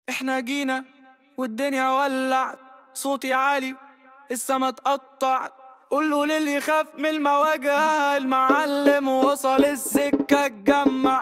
احنا جينا والدنيا ولعت، صوتي عالي السما اتقطعت. قوله للي يخاف من المواجهة، المعلم وصل السكة اتجمع.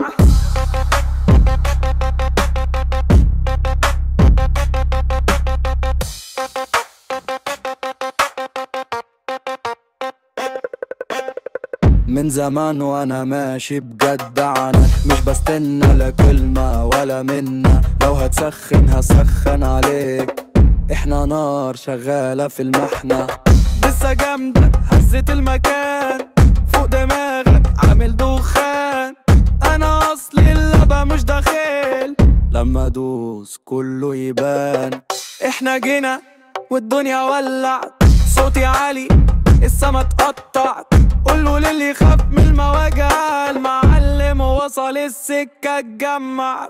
من زمان وانا ماشي بجدعنك، مش بستنى لا كلمة ولا منا. لو هتسخن هسخن عليك، احنا نار شغالة في المحنة. لسه جامدة هزت المكان، فوق دماغك عامل دخان. انا اصلي اللعبة مش داخل، لما ادوس كله يبان. احنا جينا والدنيا ولعت، صوتي عالي السما اتقطعت. قوله للي يخاف من المواجهة، المعلم وصل السكة اتجمع.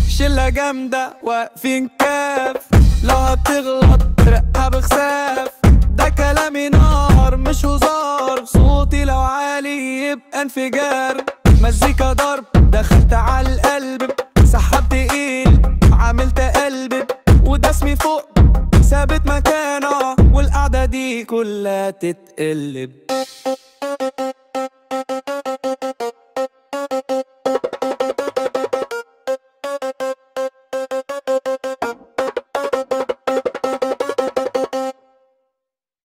شلة جامدة واقفين كاف، لو هتغلط رقها بخساف. ده كلامي نار مش هزار، صوتي لو عالي يبقى انفجار. مزيكا ضرب دخلت على القلب، سحبت تقيل عملت قلب. وده اسمي فوق ثابت مكانه، والقعدة دي كلها تتقلب.